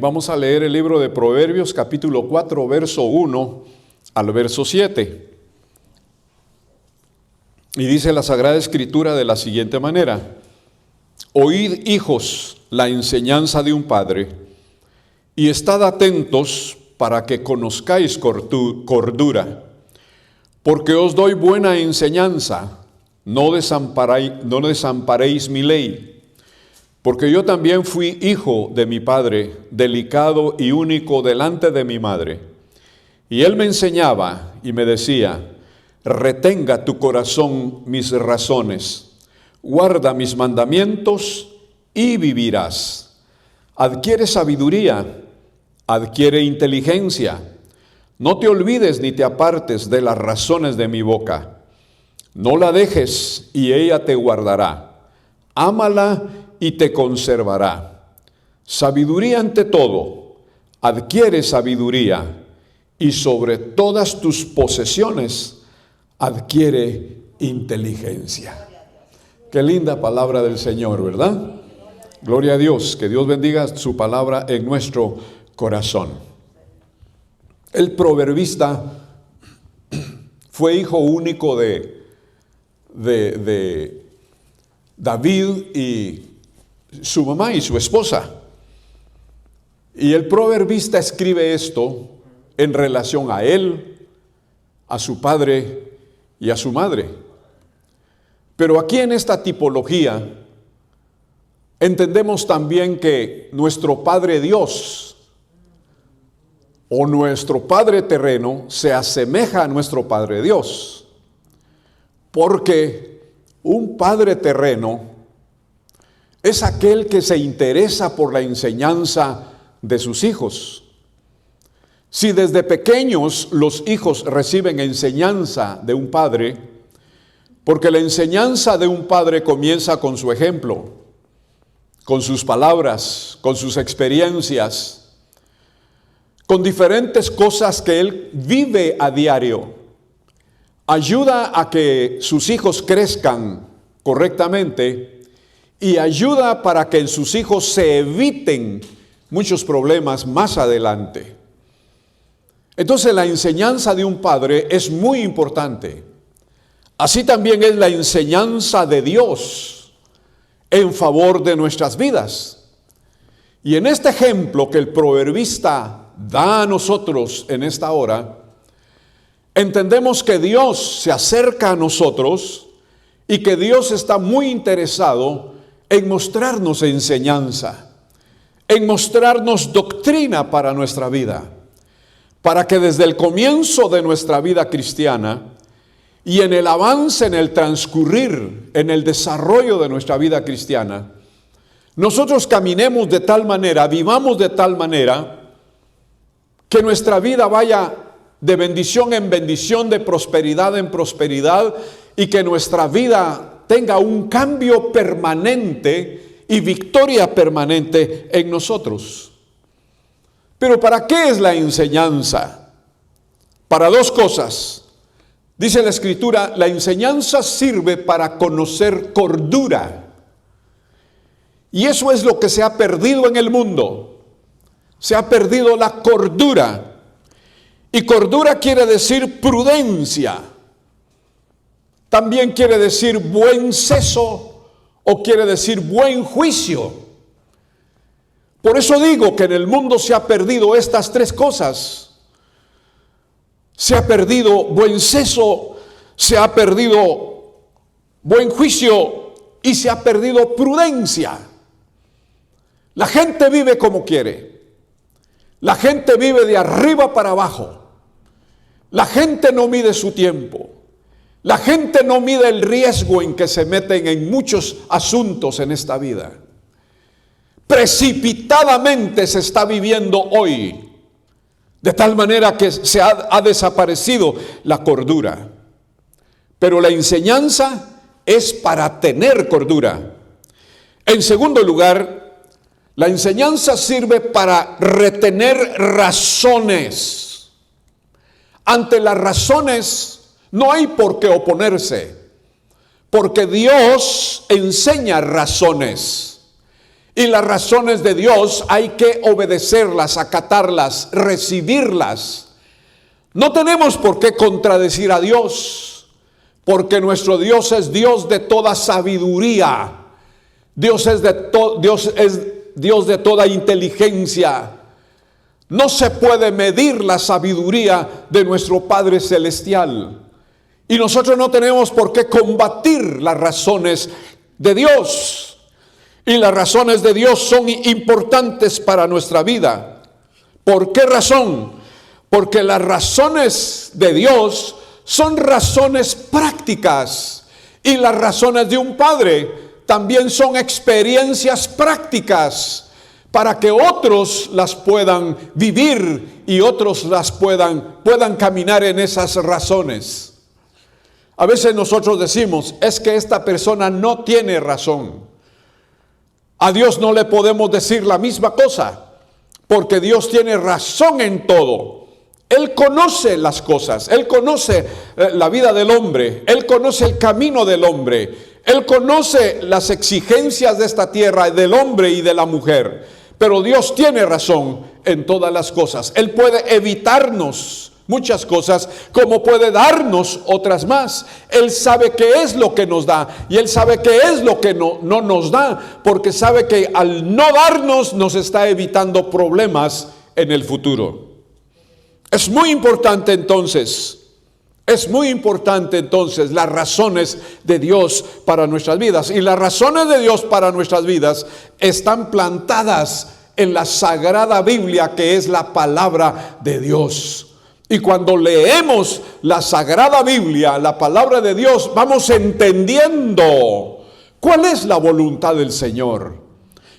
vamos a leer el libro de Proverbios, capítulo 4, verso 1 al verso 7. Y dice la Sagrada Escritura de la siguiente manera: Oíd, hijos, la enseñanza de un padre, y estad atentos para que conozcáis cordura. Porque os doy buena enseñanza, no desamparéis mi ley. Porque yo también fui hijo de mi padre, delicado y único delante de mi madre. Y él me enseñaba y me decía: retenga tu corazón mis razones, guarda mis mandamientos y vivirás. Adquiere sabiduría, adquiere inteligencia. No te olvides ni te apartes de las razones de mi boca. No la dejes y ella te guardará. Ámala y te conservará. Sabiduría ante todo, adquiere sabiduría, y sobre todas tus posesiones adquiere inteligencia. Qué linda palabra del Señor, ¿verdad? Gloria a Dios, que Dios bendiga su palabra en nuestro corazón. El proverbista fue hijo único de David y su mamá y su esposa. Y el proverbista escribe esto en relación a él, a su padre y a su madre. Pero aquí en esta tipología entendemos también que nuestro Padre Dios o nuestro Padre terreno se asemeja a nuestro Padre Dios, porque un padre terreno es aquel que se interesa por la enseñanza de sus hijos. Si desde pequeños los hijos reciben enseñanza de un padre, porque la enseñanza de un padre comienza con su ejemplo, con sus palabras, con sus experiencias, con diferentes cosas que él vive a diario, ayuda a que sus hijos crezcan correctamente y ayuda para que en sus hijos se eviten muchos problemas más adelante. Entonces la enseñanza de un padre es muy importante. Así también es la enseñanza de Dios en favor de nuestras vidas. Y en este ejemplo que el proverbista da a nosotros en esta hora, entendemos que Dios se acerca a nosotros y que Dios está muy interesado en mostrarnos enseñanza, en mostrarnos doctrina para nuestra vida, para que desde el comienzo de nuestra vida cristiana y en el avance, en el transcurrir, en el desarrollo de nuestra vida cristiana, nosotros caminemos de tal manera, vivamos de tal manera, que nuestra vida vaya de bendición en bendición, de prosperidad en prosperidad, y que nuestra vida tenga un cambio permanente y victoria permanente en nosotros. Pero ¿para qué es la enseñanza? Para dos cosas. Dice la Escritura, la enseñanza sirve para conocer cordura. Y eso es lo que se ha perdido en el mundo. Se ha perdido la cordura. Y cordura quiere decir prudencia. También quiere decir buen seso o quiere decir buen juicio. Por eso digo que en el mundo se ha perdido estas tres cosas. Se ha perdido buen seso, se ha perdido buen juicio y se ha perdido prudencia. La gente vive como quiere. La gente vive de arriba para abajo. La gente no mide su tiempo. La gente no mide el riesgo en que se meten en muchos asuntos en esta vida. Precipitadamente se está viviendo hoy, de tal manera que se ha desaparecido la cordura. Pero la enseñanza es para tener cordura. En segundo lugar, la enseñanza sirve para retener razones. Ante las razones no hay por qué oponerse, porque Dios enseña razones. Y las razones de Dios hay que obedecerlas, acatarlas, recibirlas. No tenemos por qué contradecir a Dios, porque nuestro Dios es Dios de toda sabiduría. Dios es Dios de toda inteligencia. No se puede medir la sabiduría de nuestro Padre Celestial. Y nosotros no tenemos por qué combatir las razones de Dios. Y las razones de Dios son importantes para nuestra vida. ¿Por qué razón? Porque las razones de Dios son razones prácticas. Y las razones de un padre también son experiencias prácticas para que otros las puedan vivir y otros las puedan caminar en esas razones. A veces nosotros decimos, es que esta persona no tiene razón. A Dios no le podemos decir la misma cosa, porque Dios tiene razón en todo. Él conoce las cosas, Él conoce la vida del hombre, Él conoce el camino del hombre, Él conoce las exigencias de esta tierra, del hombre y de la mujer. Pero Dios tiene razón en todas las cosas. Él puede evitarnos muchas cosas, como puede darnos otras más. Él sabe qué es lo que nos da y Él sabe qué es lo que no nos da, porque sabe que al no darnos nos está evitando problemas en el futuro. Es muy importante entonces las razones de Dios para nuestras vidas. Y las razones de Dios para nuestras vidas están plantadas en la Sagrada Biblia, que es la palabra de Dios. Y cuando leemos la Sagrada Biblia, la palabra de Dios, vamos entendiendo cuál es la voluntad del Señor.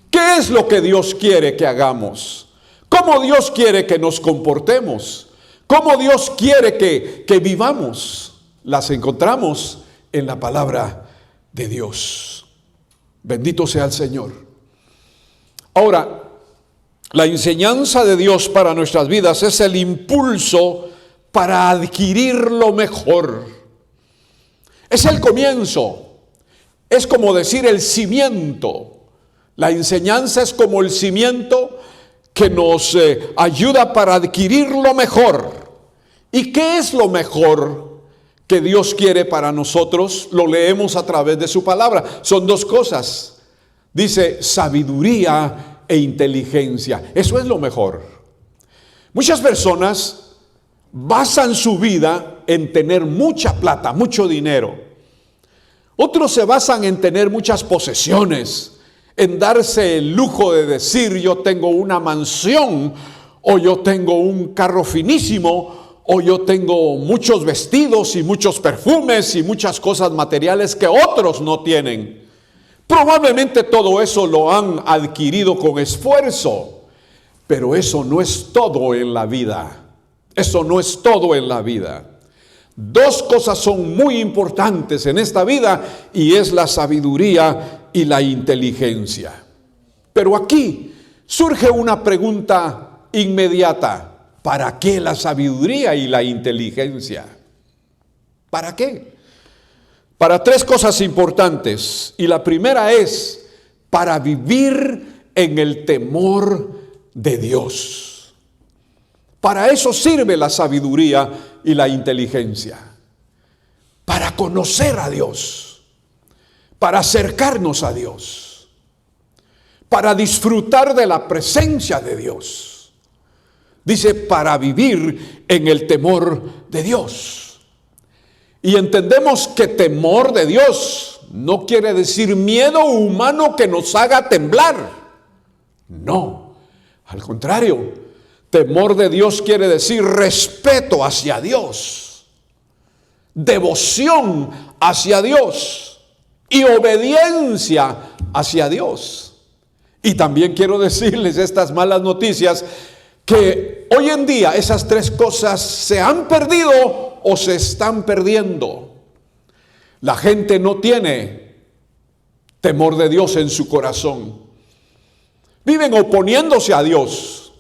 ¿Qué es lo que Dios quiere que hagamos? ¿Cómo Dios quiere que nos comportemos? ¿Cómo Dios quiere que vivamos? Las encontramos en la palabra de Dios. Bendito sea el Señor. Ahora, la enseñanza de Dios para nuestras vidas es el impulso para adquirir lo mejor. Es el comienzo. Es como decir el cimiento. La enseñanza es como el cimiento que nos ayuda para adquirir lo mejor. ¿Y qué es lo mejor que Dios quiere para nosotros? Lo leemos a través de su palabra. Son dos cosas. Dice sabiduría e inteligencia. Eso es lo mejor. Muchas personas basan su vida en tener mucha plata, mucho dinero. Otros se basan en tener muchas posesiones, en darse el lujo de decir yo tengo una mansión, o yo tengo un carro finísimo, o yo tengo muchos vestidos y muchos perfumes y muchas cosas materiales que otros no tienen. Probablemente todo eso lo han adquirido con esfuerzo, pero eso no es todo en la vida. Eso no es todo en la vida. Dos cosas son muy importantes en esta vida y es la sabiduría y la inteligencia. Pero aquí surge una pregunta inmediata. ¿Para qué la sabiduría y la inteligencia? ¿Para qué? Para tres cosas importantes. Y la primera es para vivir en el temor de Dios. Para eso sirve la sabiduría y la inteligencia. Para conocer a Dios. Para acercarnos a Dios. Para disfrutar de la presencia de Dios. Dice, para vivir en el temor de Dios. Y entendemos que temor de Dios no quiere decir miedo humano que nos haga temblar. No, al contrario, temor de Dios quiere decir respeto hacia Dios, devoción hacia Dios y obediencia hacia Dios. Y también quiero decirles estas malas noticias, que hoy en día esas tres cosas se han perdido o se están perdiendo. La gente no tiene temor de Dios en su corazón. Viven oponiéndose a Dios,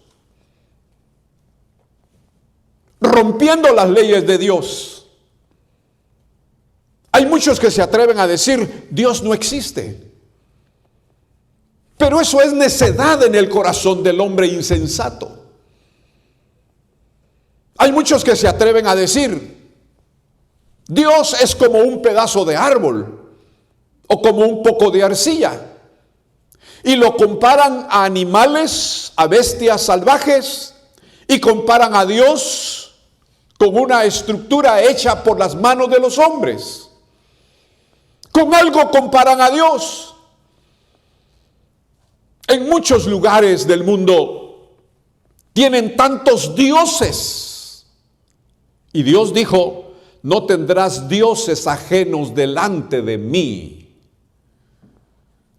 rompiendo las leyes de Dios. Hay muchos que se atreven a decir, Dios no existe. Pero eso es necedad en el corazón del hombre insensato. Hay muchos que se atreven a decir, Dios es como un pedazo de árbol o como un poco de arcilla. Y lo comparan a animales, a bestias salvajes, y comparan a Dios con una estructura hecha por las manos de los hombres. Con algo comparan a Dios. En muchos lugares del mundo tienen tantos dioses. Y Dios dijo, no tendrás dioses ajenos delante de mí.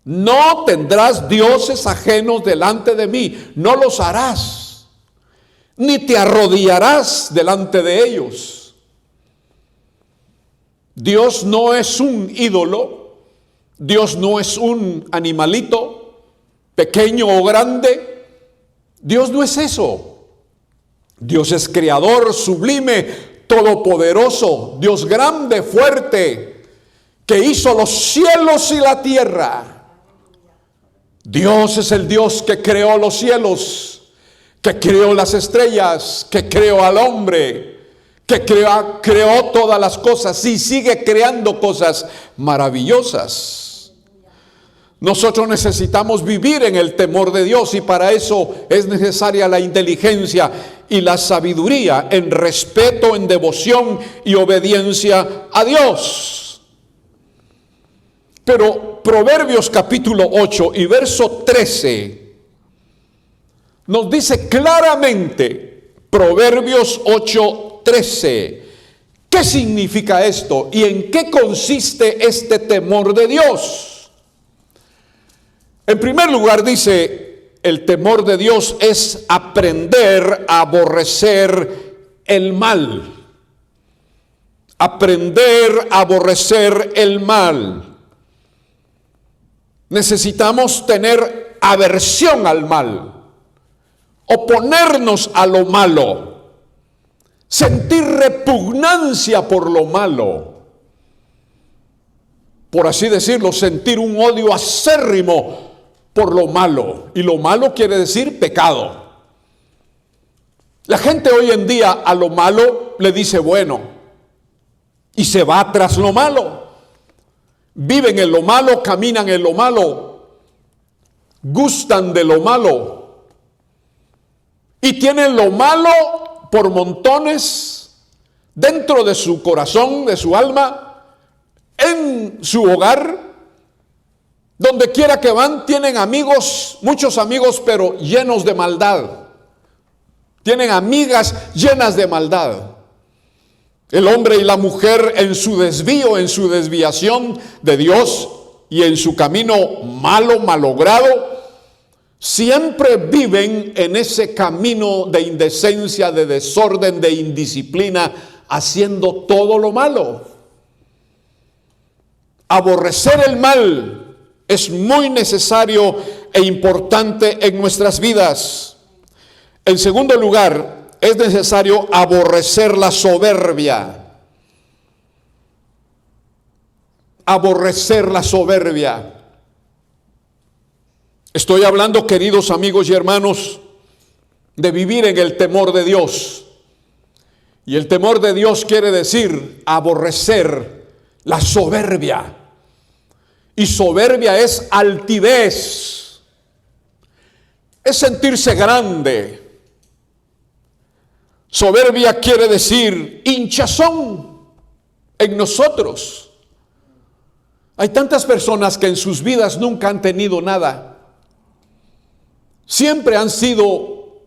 No tendrás dioses ajenos delante de mí. No los harás, ni te arrodillarás delante de ellos. Dios no es un ídolo. Dios no es un animalito, pequeño o grande. Dios no es eso. Dios es creador, sublime, todopoderoso, Dios grande, fuerte, que hizo los cielos y la tierra. Dios es el Dios que creó los cielos, que creó las estrellas, que creó al hombre, que creó todas las cosas y sigue creando cosas maravillosas. Nosotros necesitamos vivir en el temor de Dios y para eso es necesaria la inteligencia y la sabiduría en respeto, en devoción y obediencia a Dios. Pero Proverbios capítulo 8 y verso 13 nos dice claramente, Proverbios 8:13, ¿qué significa esto y en qué consiste este temor de Dios? En primer lugar dice, el temor de Dios es aprender a aborrecer el mal. Aprender a aborrecer el mal. Necesitamos tener aversión al mal, oponernos a lo malo, sentir repugnancia por lo malo, por así decirlo, sentir un odio acérrimo por lo malo. Y lo malo quiere decir pecado. La gente hoy en día a lo malo le dice bueno y se va tras lo malo. Viven en lo malo, caminan en lo malo, gustan de lo malo y tienen lo malo por montones dentro de su corazón, de su alma, en su hogar. Donde quiera que van, tienen amigos, muchos amigos, pero llenos de maldad. Tienen amigas llenas de maldad. El hombre y la mujer en su desvío, en su desviación de Dios y en su camino malo, malogrado, siempre viven en ese camino de indecencia, de desorden, de indisciplina, haciendo todo lo malo. Aborrecer el mal es muy necesario e importante en nuestras vidas. En segundo lugar, es necesario aborrecer la soberbia. Aborrecer la soberbia. Estoy hablando, queridos amigos y hermanos, de vivir en el temor de Dios. Y el temor de Dios quiere decir aborrecer la soberbia. Y soberbia es altivez, es sentirse grande. Soberbia quiere decir hinchazón en nosotros. Hay tantas personas que en sus vidas nunca han tenido nada. Siempre han sido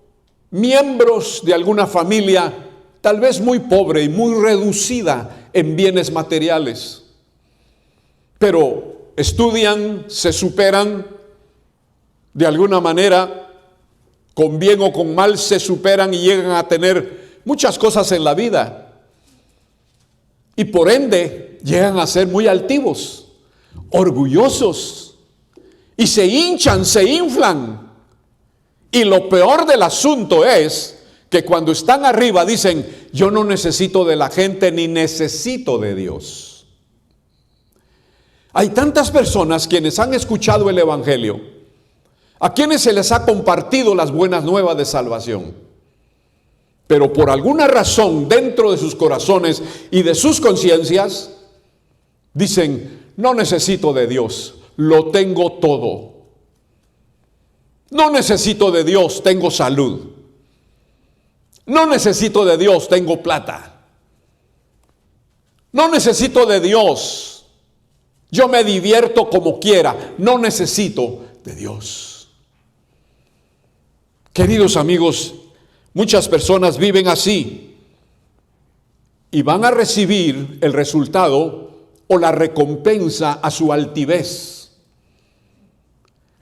miembros de alguna familia, tal vez muy pobre y muy reducida en bienes materiales. Pero estudian, se superan, de alguna manera, con bien o con mal, se superan y llegan a tener muchas cosas en la vida. Y por ende, llegan a ser muy altivos, orgullosos, y se hinchan, se inflan. Y lo peor del asunto es que cuando están arriba dicen, yo no necesito de la gente ni necesito de Dios. Hay tantas personas quienes han escuchado el Evangelio, a quienes se les ha compartido las buenas nuevas de salvación. Pero por alguna razón dentro de sus corazones y de sus conciencias, dicen, no necesito de Dios, lo tengo todo. No necesito de Dios, tengo salud. No necesito de Dios, tengo plata. No necesito de Dios, yo me divierto como quiera. No necesito de Dios. Queridos amigos, muchas personas viven así y van a recibir el resultado o la recompensa a su altivez.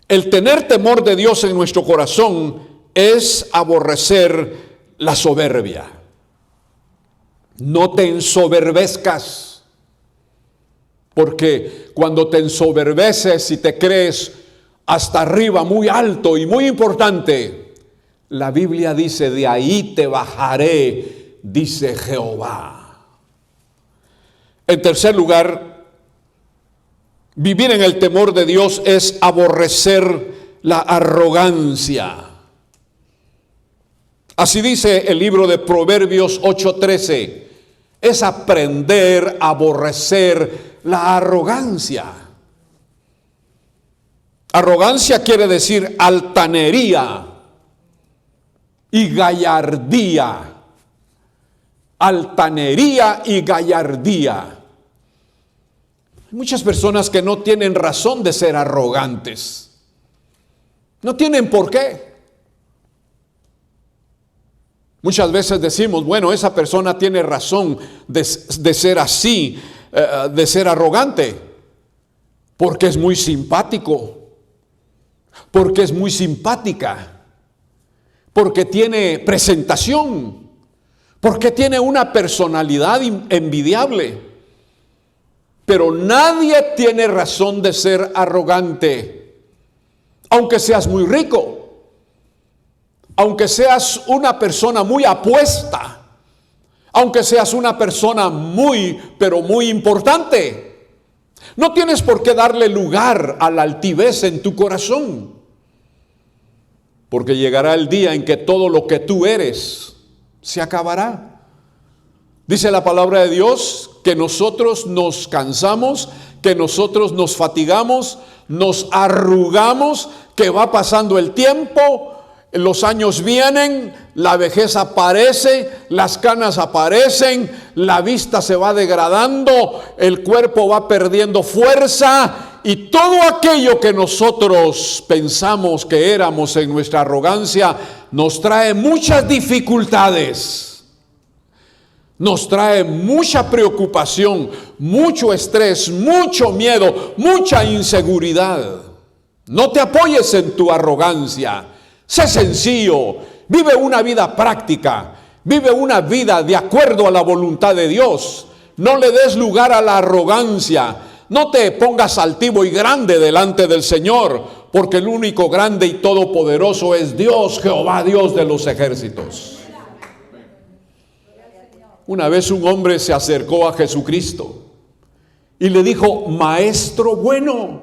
El tener temor de Dios en nuestro corazón es aborrecer la soberbia. No te ensoberbezcas, porque cuando te ensoberbeces y te crees hasta arriba, muy alto y muy importante, la Biblia dice, de ahí te bajaré, dice Jehová. En tercer lugar, vivir en el temor de Dios es aborrecer la arrogancia. Así dice el libro de Proverbios 8:13, es aprender a aborrecer la arrogancia. Arrogancia quiere decir altanería y gallardía. Altanería y gallardía. Hay muchas personas que no tienen razón de ser arrogantes. No tienen por qué. Muchas veces decimos, bueno, esa persona tiene razón de ser así, de ser arrogante, porque es muy simpático, porque es muy simpática, porque tiene presentación, porque tiene una personalidad envidiable. Pero nadie tiene razón de ser arrogante, aunque seas muy rico. Aunque seas una persona muy apuesta, aunque seas una persona pero muy importante, no tienes por qué darle lugar a la altivez en tu corazón, porque llegará el día en que todo lo que tú eres se acabará. Dice la palabra de Dios que nosotros nos cansamos, que nosotros nos fatigamos, nos arrugamos, que va pasando el tiempo. Los años vienen, la vejez aparece, las canas aparecen, la vista se va degradando, el cuerpo va perdiendo fuerza y todo aquello que nosotros pensamos que éramos en nuestra arrogancia nos trae muchas dificultades, nos trae mucha preocupación, mucho estrés, mucho miedo, mucha inseguridad. No te apoyes en tu arrogancia. Sé sencillo, vive una vida práctica, vive una vida de acuerdo a la voluntad de Dios. No le des lugar a la arrogancia, no te pongas altivo y grande delante del Señor, porque el único grande y todopoderoso es Dios, Jehová, Dios de los ejércitos. Una vez un hombre se acercó a Jesucristo y le dijo, Maestro bueno.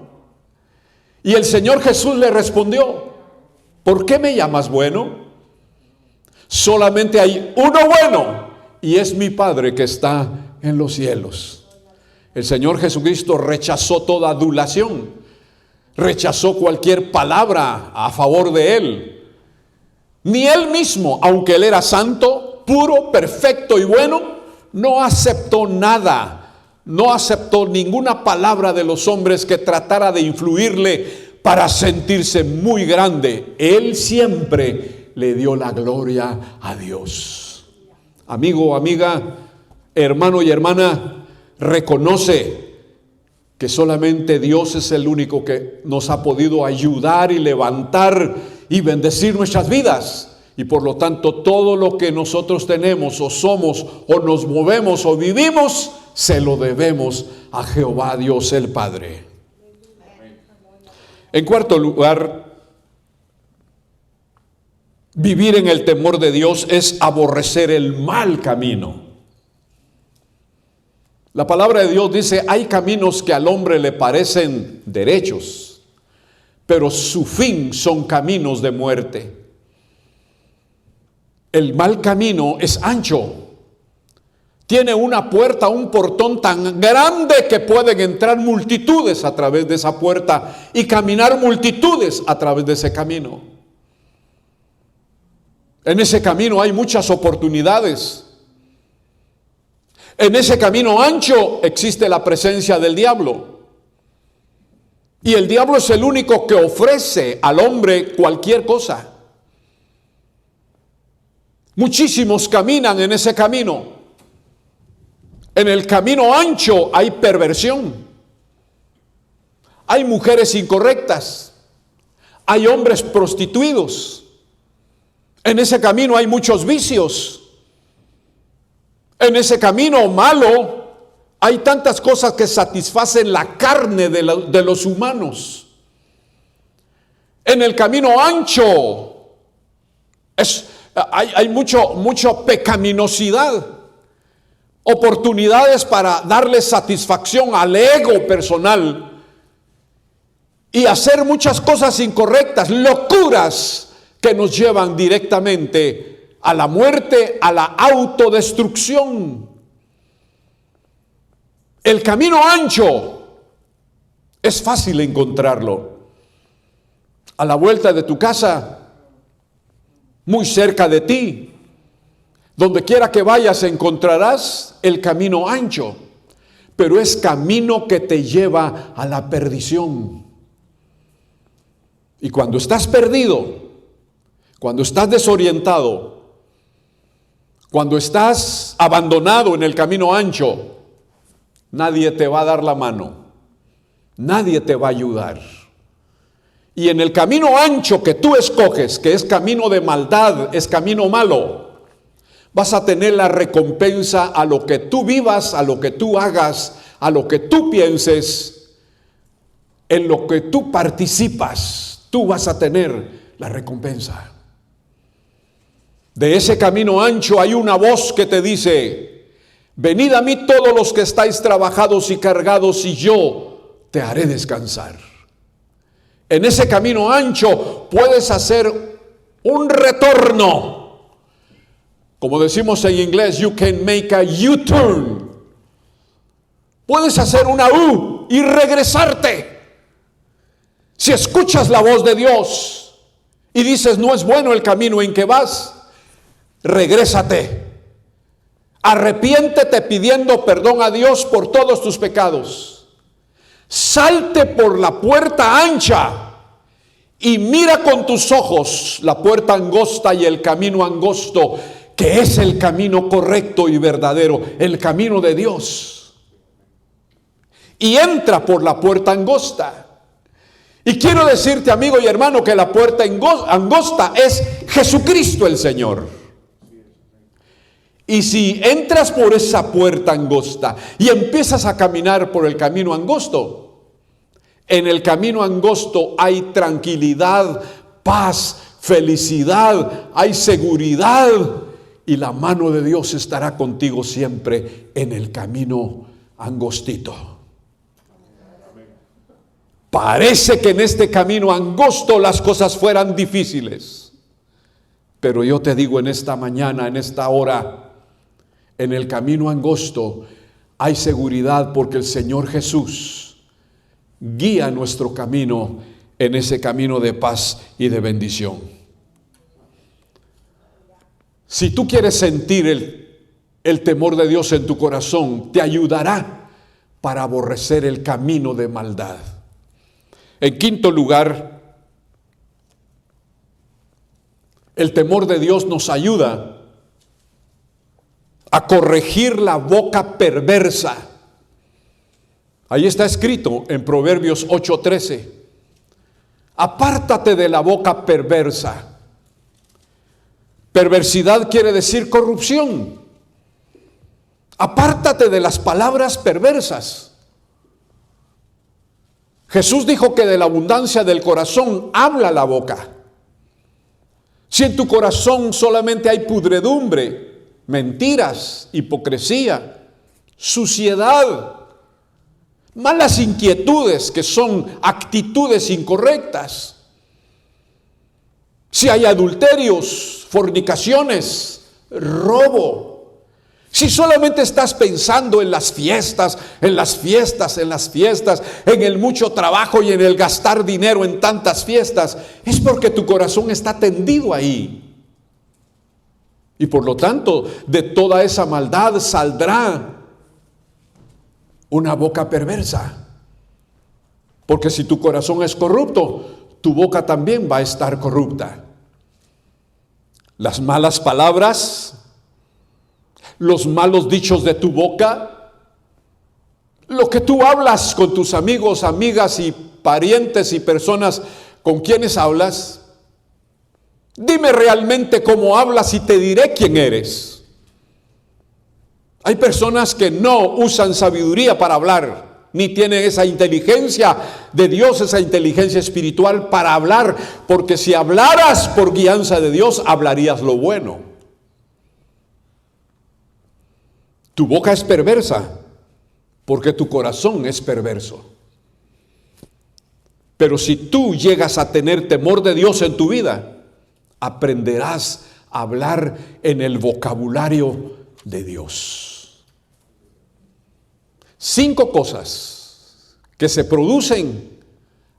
Y el Señor Jesús le respondió, ¿por qué me llamas bueno? Solamente hay uno bueno, y es mi Padre que está en los cielos. El Señor Jesucristo rechazó toda adulación, rechazó cualquier palabra a favor de Él. Ni Él mismo, aunque Él era santo, puro, perfecto y bueno, no aceptó nada, no aceptó ninguna palabra de los hombres que tratara de influirle para sentirse muy grande. Él siempre le dio la gloria a Dios. Amigo, amiga, hermano y hermana, reconoce que solamente Dios es el único que nos ha podido ayudar y levantar y bendecir nuestras vidas. Y por lo tanto, todo lo que nosotros tenemos o somos o nos movemos o vivimos, se lo debemos a Jehová Dios el Padre. En cuarto lugar, vivir en el temor de Dios es aborrecer el mal camino. La palabra de Dios dice, hay caminos que al hombre le parecen derechos, pero su fin son caminos de muerte. El mal camino es ancho. Tiene una puerta, un portón tan grande que pueden entrar multitudes a través de esa puerta y caminar multitudes a través de ese camino. En ese camino hay muchas oportunidades. En ese camino ancho existe la presencia del diablo. Y el diablo es el único que ofrece al hombre cualquier cosa. Muchísimos caminan en ese camino. En el camino ancho hay perversión. Hay mujeres incorrectas. Hay hombres prostituidos. En ese camino hay muchos vicios. En ese camino malo hay tantas cosas que satisfacen la carne de los humanos. En el camino ancho hay mucha pecaminosidad. Oportunidades para darle satisfacción al ego personal y hacer muchas cosas incorrectas, locuras que nos llevan directamente a la muerte, a la autodestrucción. El camino ancho es fácil encontrarlo. A la vuelta de tu casa, muy cerca de ti. Donde quiera que vayas encontrarás el camino ancho, pero es camino que te lleva a la perdición. Y cuando estás perdido, cuando estás desorientado, cuando estás abandonado en el camino ancho, nadie te va a dar la mano, nadie te va a ayudar. Y en el camino ancho que tú escoges, que es camino de maldad, es camino malo, vas a tener la recompensa a lo que tú vivas, a lo que tú hagas, a lo que tú pienses, en lo que tú participas, tú vas a tener la recompensa. De ese camino ancho hay una voz que te dice: venid a mí todos los que estáis trabajados y cargados, y yo te haré descansar. En ese camino ancho puedes hacer un retorno. Como decimos en inglés, you can make a U-turn. Puedes hacer una U y regresarte. Si escuchas la voz de Dios y dices, no es bueno el camino en que vas, regrésate. Arrepiéntete pidiendo perdón a Dios por todos tus pecados. Salte por la puerta ancha y mira con tus ojos la puerta angosta y el camino angosto, que es el camino correcto y verdadero, el camino de Dios. Y entra por la puerta angosta. Y quiero decirte, amigo y hermano, que la puerta angosta es Jesucristo el Señor. Y si entras por esa puerta angosta y empiezas a caminar por el camino angosto, en el camino angosto hay tranquilidad, paz, felicidad, hay seguridad. Y la mano de Dios estará contigo siempre en el camino angostito. Parece que en este camino angosto las cosas fueran difíciles. Pero yo te digo en esta mañana, en esta hora, en el camino angosto hay seguridad, porque el Señor Jesús guía nuestro camino en ese camino de paz y de bendición. Si tú quieres sentir el temor de Dios en tu corazón, te ayudará para aborrecer el camino de maldad. En quinto lugar, el temor de Dios nos ayuda a corregir la boca perversa. Ahí está escrito en Proverbios 8:13. Apártate de la boca perversa. Perversidad quiere decir corrupción. Apártate de las palabras perversas. Jesús dijo que de la abundancia del corazón habla la boca. Si en tu corazón solamente hay pudredumbre, mentiras, hipocresía, suciedad, malas inquietudes que son actitudes incorrectas, si hay adulterios, fornicaciones, robo, si solamente estás pensando en las fiestas, en el mucho trabajo y en el gastar dinero en tantas fiestas, es porque tu corazón está tendido ahí. Y por lo tanto, de toda esa maldad saldrá una boca perversa. Porque si tu corazón es corrupto, tu boca también va a estar corrupta. Las malas palabras, los malos dichos de tu boca, lo que tú hablas con tus amigos, amigas y parientes y personas con quienes hablas, dime realmente cómo hablas y te diré quién eres. Hay personas que no usan sabiduría para hablar, ni tienen esa inteligencia de Dios, esa inteligencia espiritual para hablar, porque si hablaras por guianza de Dios, hablarías lo bueno. Tu boca es perversa porque tu corazón es perverso. Pero si tú llegas a tener temor de Dios en tu vida, aprenderás a hablar en el vocabulario de Dios. 5 cosas que se producen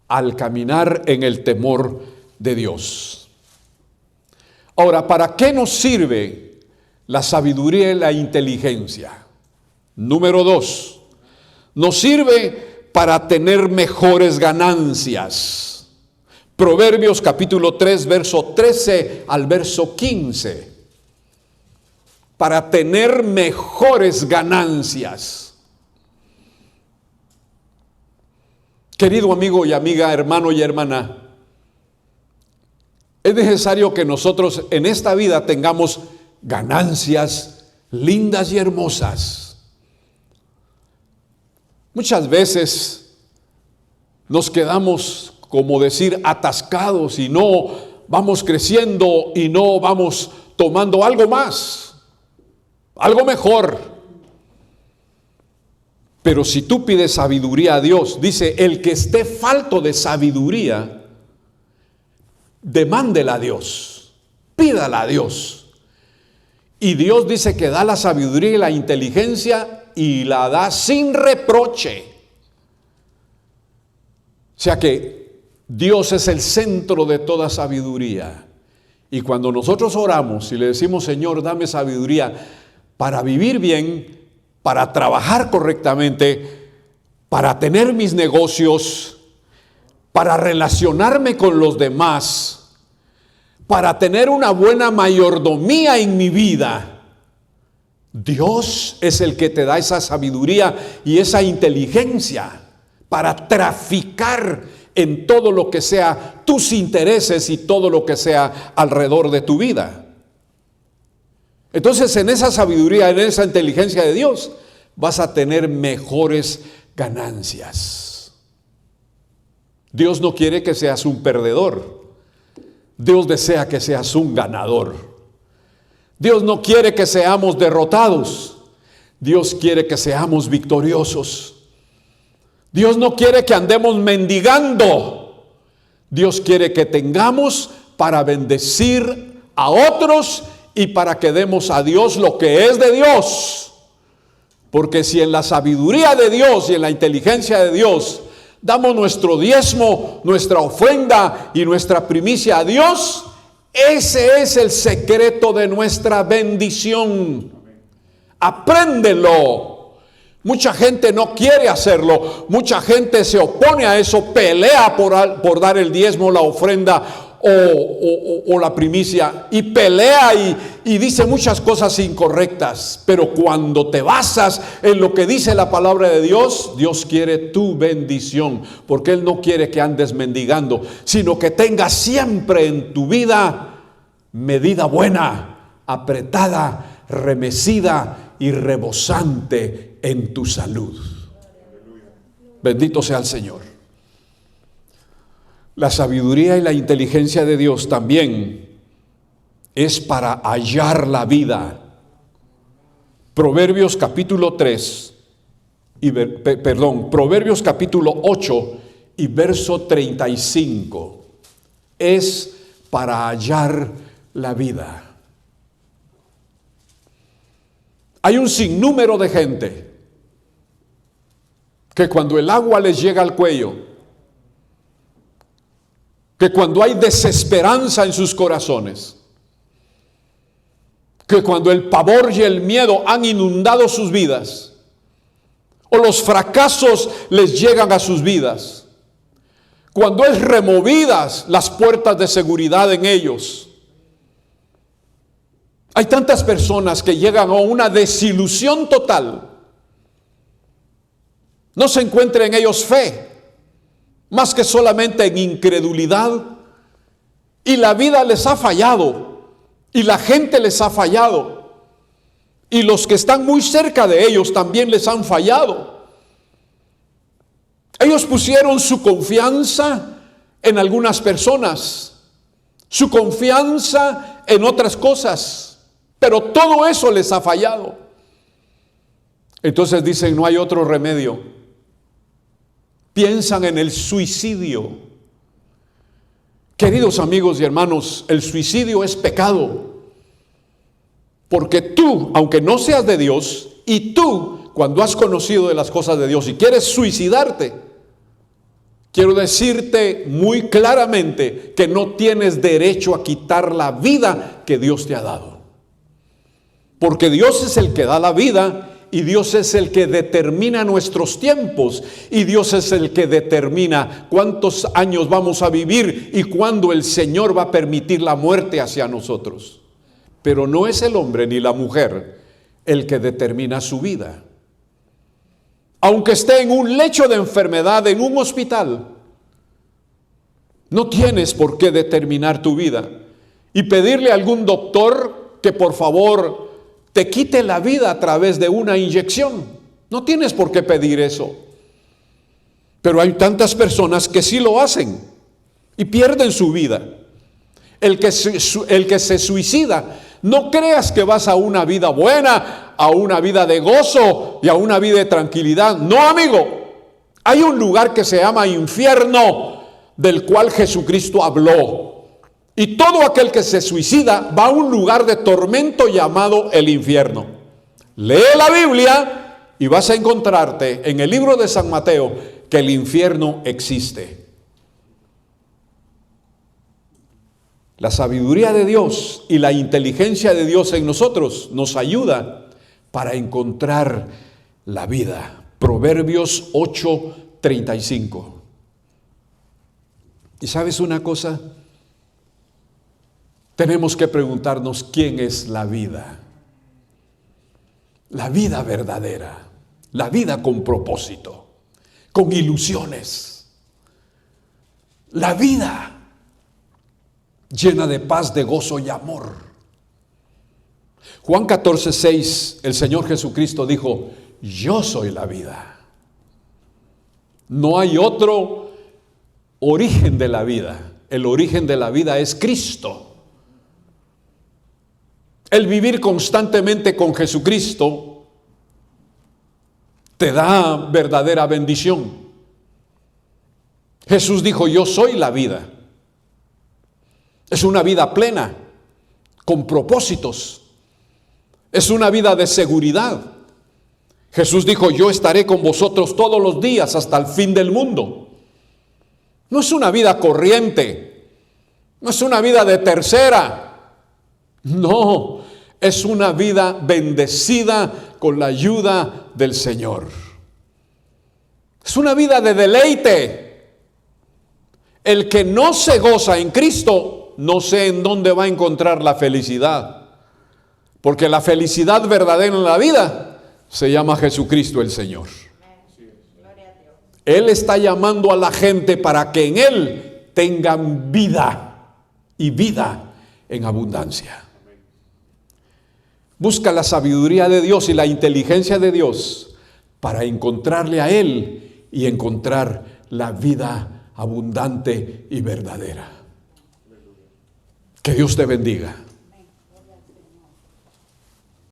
al caminar en el temor de Dios. Ahora, ¿para qué nos sirve la sabiduría y la inteligencia? Número 2, nos sirve para tener mejores ganancias. Proverbios capítulo 3, verso 13 al verso 15. Para tener mejores ganancias. Querido amigo y amiga, hermano y hermana, es necesario que nosotros en esta vida tengamos ganancias lindas y hermosas. Muchas veces nos quedamos, como decir, atascados y no vamos creciendo y no vamos tomando algo más, algo mejor. Pero si tú pides sabiduría a Dios, dice, el que esté falto de sabiduría, demándela a Dios, pídala a Dios. Y Dios dice que da la sabiduría y la inteligencia y la da sin reproche. O sea que Dios es el centro de toda sabiduría. Y cuando nosotros oramos y le decimos, Señor, dame sabiduría para vivir bien, para trabajar correctamente, para tener mis negocios, para relacionarme con los demás, para tener una buena mayordomía en mi vida, Dios es el que te da esa sabiduría y esa inteligencia para traficar en todo lo que sea tus intereses y todo lo que sea alrededor de tu vida. Entonces, en esa sabiduría, en esa inteligencia de Dios, vas a tener mejores ganancias. Dios no quiere que seas un perdedor. Dios desea que seas un ganador. Dios no quiere que seamos derrotados. Dios quiere que seamos victoriosos. Dios no quiere que andemos mendigando. Dios quiere que tengamos para bendecir a otros y para que demos a Dios lo que es de Dios. Porque si en la sabiduría de Dios y en la inteligencia de Dios damos nuestro diezmo, nuestra ofrenda y nuestra primicia a Dios, ese es el secreto de nuestra bendición. Apréndelo. Mucha gente no quiere hacerlo, mucha gente se opone a eso, pelea por dar el diezmo, la ofrenda o la primicia, y pelea y dice muchas cosas incorrectas. Pero cuando te basas en lo que dice la palabra de Dios, Dios quiere tu bendición, porque Él no quiere que andes mendigando, sino que tengas siempre en tu vida medida buena, apretada, remecida y rebosante en tu salud. Bendito sea el Señor. La sabiduría y la inteligencia de Dios también es para hallar la vida. Proverbios capítulo 3, Proverbios capítulo 8 y verso 35. Es para hallar la vida. Hay un sinnúmero de gente que cuando el agua les llega al cuello, que cuando hay desesperanza en sus corazones, que cuando el pavor y el miedo han inundado sus vidas, o los fracasos les llegan a sus vidas, cuando es removidas las puertas de seguridad en ellos, hay tantas personas que llegan a una desilusión total. No se encuentra en ellos fe, más que solamente en incredulidad, y la vida les ha fallado, y la gente les ha fallado, y los que están muy cerca de ellos también les han fallado. Ellos pusieron su confianza en algunas personas, su confianza en otras cosas, pero todo eso les ha fallado. Entonces dicen, no hay otro remedio. Piensan en el suicidio. Queridos amigos y hermanos, el suicidio es pecado. Porque tú, aunque no seas de Dios, y tú, cuando has conocido de las cosas de Dios y quieres suicidarte, quiero decirte muy claramente que no tienes derecho a quitar la vida que Dios te ha dado. Porque Dios es el que da la vida, y Dios es el que determina nuestros tiempos, y Dios es el que determina cuántos años vamos a vivir y cuándo el Señor va a permitir la muerte hacia nosotros. Pero no es el hombre ni la mujer el que determina su vida. Aunque esté en un lecho de enfermedad, en un hospital, no tienes por qué determinar tu vida y pedirle a algún doctor que por favor te quite la vida a través de una inyección. No tienes por qué pedir eso. Pero hay tantas personas que sí lo hacen y pierden su vida. El que se suicida, no creas que vas a una vida buena, a una vida de gozo y a una vida de tranquilidad. No, amigo. Hay un lugar que se llama infierno, del cual Jesucristo habló. Y todo aquel que se suicida va a un lugar de tormento llamado el infierno. Lee la Biblia y vas a encontrarte en el libro de San Mateo que el infierno existe. La sabiduría de Dios y la inteligencia de Dios en nosotros nos ayuda para encontrar la vida. Proverbios 8:35. ¿Y sabes una cosa? Tenemos que preguntarnos quién es la vida. La vida verdadera, la vida con propósito, con ilusiones. La vida llena de paz, de gozo y amor. Juan 14:6, el Señor Jesucristo dijo, yo soy la vida. No hay otro origen de la vida. El origen de la vida es Cristo. El vivir constantemente con Jesucristo te da verdadera bendición. Jesús dijo, yo soy la vida. Es una vida plena, con propósitos. Es una vida de seguridad. Jesús dijo, yo estaré con vosotros todos los días hasta el fin del mundo. No es una vida corriente. No es una vida de tercera. No, es una vida bendecida con la ayuda del Señor. Es una vida de deleite. El que no se goza en Cristo, no sé en dónde va a encontrar la felicidad. Porque la felicidad verdadera en la vida se llama Jesucristo el Señor. Él está llamando a la gente para que en Él tengan vida y vida en abundancia. Busca la sabiduría de Dios y la inteligencia de Dios para encontrarle a Él y encontrar la vida abundante y verdadera. Que Dios te bendiga.